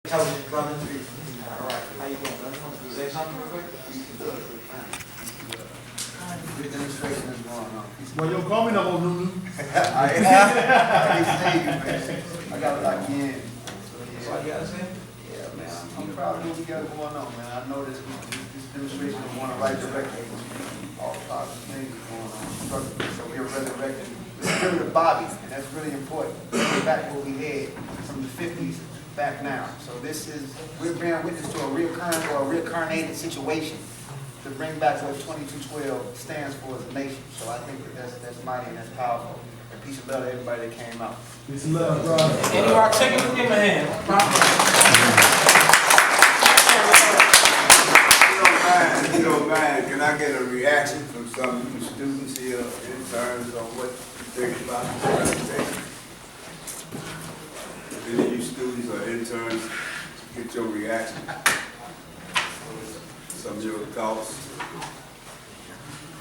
Intelligent brother. All right, how you doing, brother? Say something real quick? Good demonstration is going on. Well, you call me no more, Lulu. I got a lot in. That's all you gotta say? Yeah, man. I'm proud of what we got going on, man. I know this demonstration is going the right direction. All positive things are going on. So we're resurrecting the spirit of Bobby, and that's really important. We're back what we had from the 50s back now. So we're bearing witness to a recurrent or a reincarnated situation to bring back what 2212 stands for as a nation. So I think that that's mighty and that's powerful. And peace and love to everybody that came out. Peace and love, brother. Any more chicken, give him a hand. If you don't mind, can I get a reaction from some of you students here in terms of what you think about this presentation? If any of you students or interns, get your reaction. Some of your thoughts.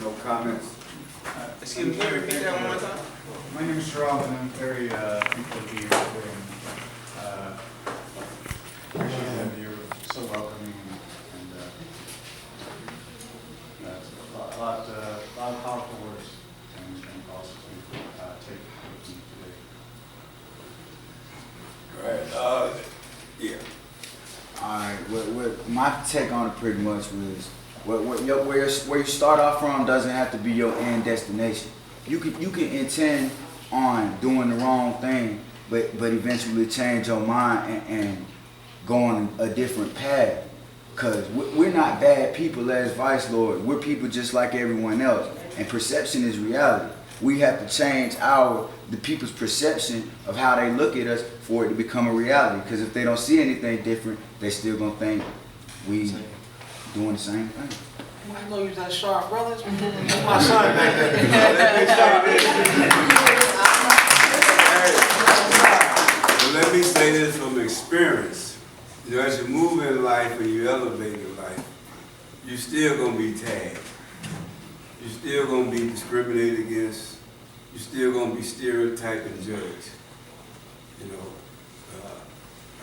No comments? Excuse me, can you repeat that one more time? My name is Sherrod, and I'm very thankful to be here today. Appreciate that you're so welcoming and a lot of powerful words and thoughts to take with me today. All right. Yeah. Alright, what my take on it pretty much was where you start off from doesn't have to be your end destination. You can intend on doing the wrong thing, but eventually change your mind and go on a different path. Cause we're not bad people as Vice Lord. We're people just like everyone else, and perception is reality. We have to change the people's perception of how they look at us for it to become a reality. Because if they don't see anything different, they still gonna think we doing the same thing. I know you that sharp, brothers. That's my son back there. Let me say this from experience. You know, as you move in life and you elevate in life, you're still gonna be tagged. You're still going to be discriminated against. You're still going to be stereotyped and judged. You know,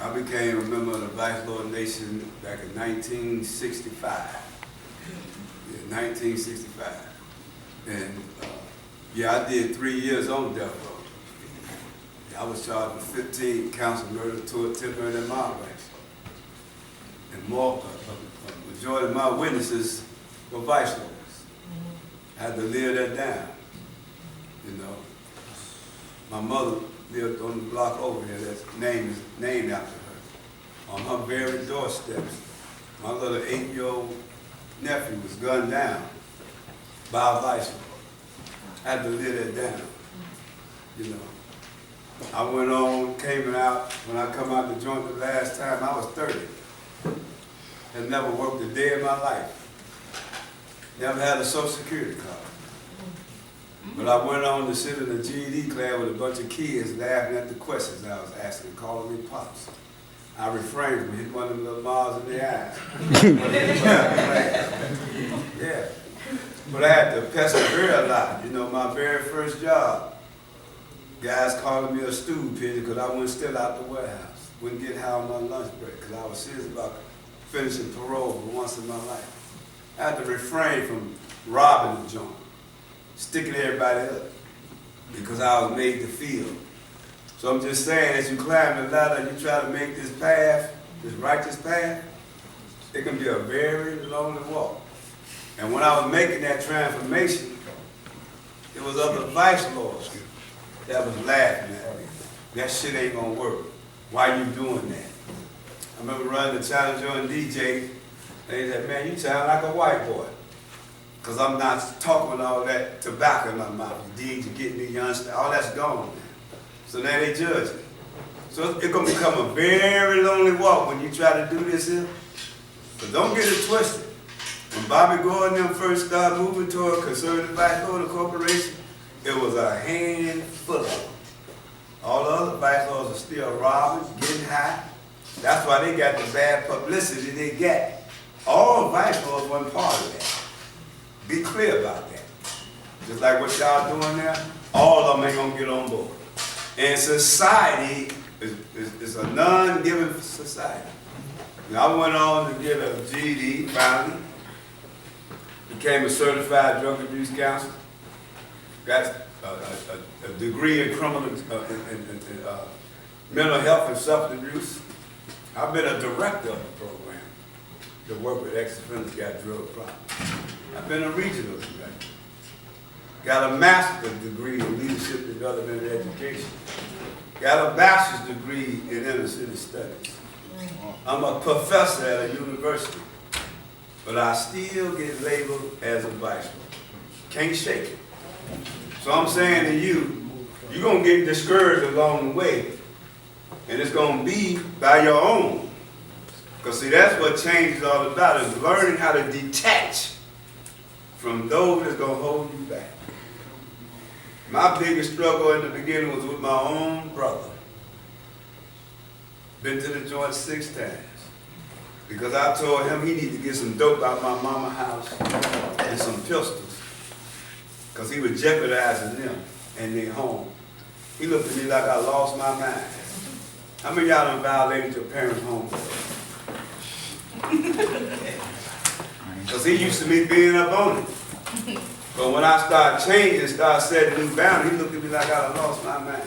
I became a member of the Vice Lord Nation back in 1965. Yeah, 1965. And yeah, I did 3 years on death row. Yeah, I was charged with 15 counts of murder, 2 attempted and mob ranks. And a majority of my witnesses were Vice Lords. I had to live that down, you know. My mother lived on the block over here that's named after her. On her very doorsteps, my little 8-year-old nephew was gunned down by a Vice Lord. I had to live that down, you know. I went on, came out, when I come out the joint the last time, I was 30. Had never worked a day in my life. Never had a Social Security card. But I went on to sit in a GED class with a bunch of kids laughing at the questions I was asking, calling me pops. I refrained from hitting one of them little mouths in the eyes. Yeah. But I had to persevere a lot. You know, my very first job, guys calling me a stool pigeon because I wouldn't steal out the warehouse. Wouldn't get high on my lunch break because I was serious about finishing parole for once in my life. I had to refrain from robbing the joint, sticking everybody up, because I was made to feel. So I'm just saying, as you climb the ladder and you try to make this path, this righteous path, it can be a very lonely walk. And when I was making that transformation, it was other Vice Lords that was laughing at me. That shit ain't gonna work. Why you doing that? I remember running the Challenger and DJ. They said, man, you sound like a white boy. Because I'm not talking all that tobacco in my mouth. You get me, you understand? All that's gone. So now they judge it. So it's going to become a very lonely walk when you try to do this here. But don't get it twisted. When Bobby Gore and them first started moving toward conservative Vice Lord corporation, it was a handful of them. All the other Vice Lords are still robbing, getting high. That's why they got the bad publicity they got. All Vice Lords wasn't part of that. Be clear about that. Just like what y'all doing now, all of them ain't gonna get on board. And society It's a non-giving society. And I went on to get a GED finally, became a certified drug abuse counselor, got a degree in criminal mental health and substance abuse. I've been a director of the program to work with ex-offenders got drug problems. I've been a regional director. Got a master's degree in leadership development and education. Got a bachelor's degree in inner city studies. I'm a professor at a university, but I still get labeled as a vice lord. Can't shake it. So I'm saying to you, you're gonna get discouraged along the way, and it's gonna be by your own. Because see, that's what change is all about, is learning how to detach from those that's gonna hold you back. My biggest struggle in the beginning was with my own brother. Been to the joint 6 times. Because I told him he needed to get some dope out of my mama's house and some pistols. Because he was jeopardizing them and their home. He looked at me like I lost my mind. How many of y'all done violated your parents' home? Because he used to me being up on it. But when I started changing, started setting new boundaries, he looked at me like I done lost my mind.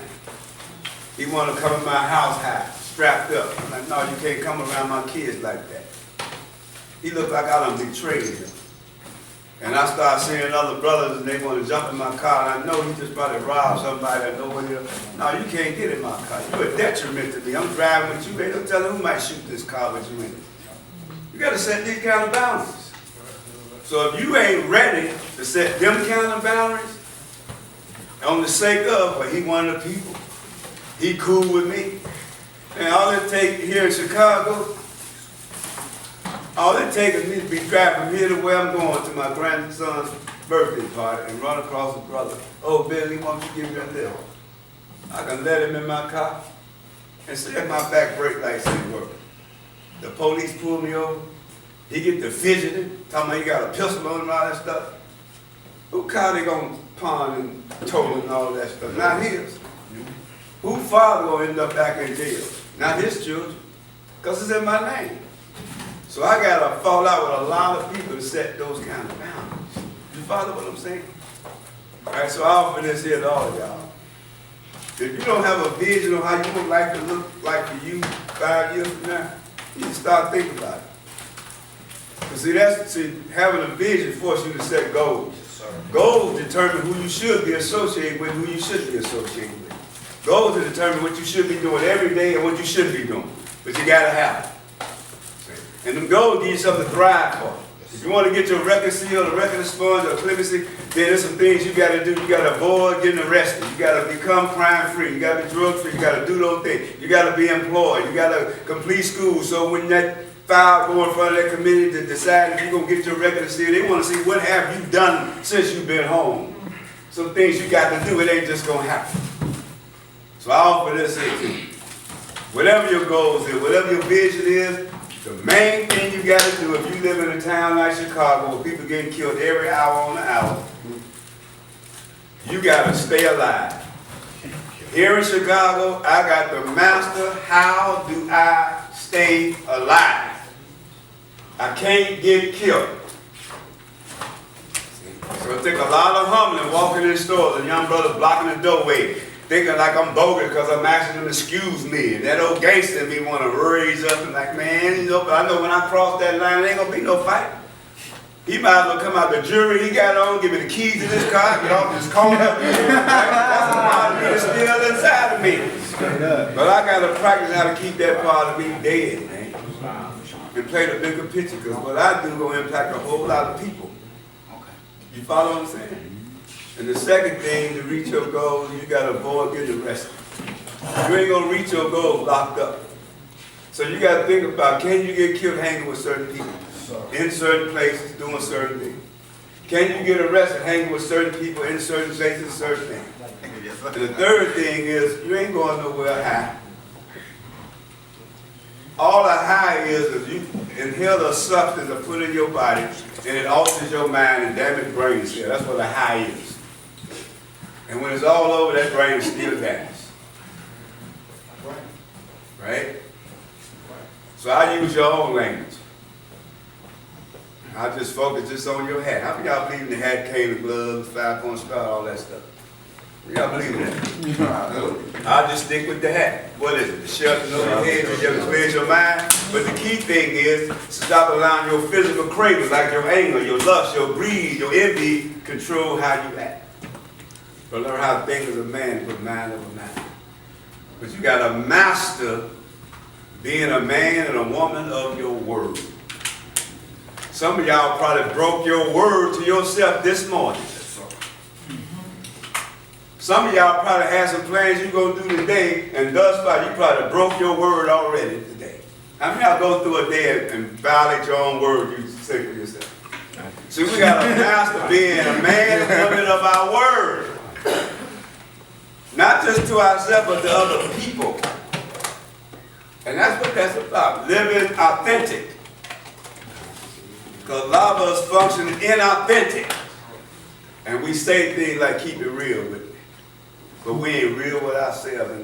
He wanted to come in my house high, strapped up. I'm like, no, you can't come around my kids like that. He looked like I done betrayed him. And I started seeing other brothers and they want to jump in my car, and I know he just probably robbed somebody that nobody else. No, you can't get in my car. You're a detriment to me. I'm driving with you. They don't tell who might shoot this car with you in it. You got to set these kind of boundaries. So if you ain't ready to set them kind of boundaries, on the sake of, but he one of the people, he cool with me, and all it take here in Chicago, all it takes is me to be driving from here to where I'm going to my grandson's birthday party and run across a brother. Oh, Billy, why don't you give me a lift? I can let him in my car and see if my back brake lights ain't working. The police pull me over. He get to fidgeting, talking about he got a pistol on him and all that stuff. Who car they gonna pawn and total and all that stuff? Not his. Who father gonna end up back in jail? Not his children, because it's in my name. So I gotta fall out with a lot of people to set those kind of boundaries. You follow what I'm saying? All right, so I offer this here to all of y'all. If you don't have a vision on how you would like to look like for you 5 years from now, you need to start thinking about it. Because see, having a vision forces you to set goals. Goals determine who you should be associated with and who you shouldn't be associated with. Goals determine what you should be doing every day and what you shouldn't be doing. But you gotta have it. And them goals give you something to thrive for. If you want to get your record seal, a record expunged, or clemency, then there's some things you gotta do. You gotta avoid getting arrested. You gotta become crime free. You gotta be drug free. You gotta do those things. You gotta be employed. You gotta complete school. So when that file go in front of that committee to decide if you're going to get your record of seal, they want to see what have you done since you've been home. Some things you got to do, it ain't just going to happen. So I offer this here to you. Whatever your goals is, whatever your vision is, the main thing you got to do if you live in a town like Chicago where people getting killed every hour on the hour, you got to stay alive. Here in Chicago, I got the master, how do I stay alive? I can't get killed. So it take a lot of humbling walking in the stores and young brothers blocking the doorway, thinking like I'm bogus because I'm asking them to excuse me. And that old gangster in me want to raise up and like, man, you know, but I know when I cross that line, there ain't going to be no fight. He might as well come out the jury he got on, give me the keys to this car, get off this corner. That's a part of me that's still inside of me. But I got to practice how to keep that part of me dead, man. And play the bigger picture, because what I do going to impact a whole lot of people. You follow what I'm saying? And the second thing, to reach your goals, you got to avoid getting arrested. You ain't going to reach your goals locked up. So you got to think about, can you get killed hanging with certain people? In certain places, doing certain things. Can you get arrested hanging with certain people in certain places, certain things? And the third thing is, you ain't going nowhere high. All a high is you inhale a substance to put in your body, and it alters your mind and damages brain cells. That's what a high is. And when it's all over, that brain is still damaged. right? So I use your own language. I just focus just on your hat. How many of y'all believe in the hat, cane, the gloves, 5-point star, all that stuff? Y'all believe in that? I'll just stick with the hat. What is it? The shelter over your head to your cleanse your mind. But the key thing is stop allowing your physical cravings, like your anger, your lust, your greed, your envy, control how you act. But learn how to think as a man, put mind over man. But you got to master being a man and a woman of your word. Some of y'all probably broke your word to yourself this morning. Some of y'all probably had some plans you're going to do today, and thus far you probably broke your word already today. How many of y'all go through a day and violate your own word you say for yourself? See, we got to master being a man and woman of our word. Not just to ourselves, but to other people. And that's what that's about, living authentic. Because a lot of us function inauthentic. And we say things like keep it real with me. But we ain't real with ourselves.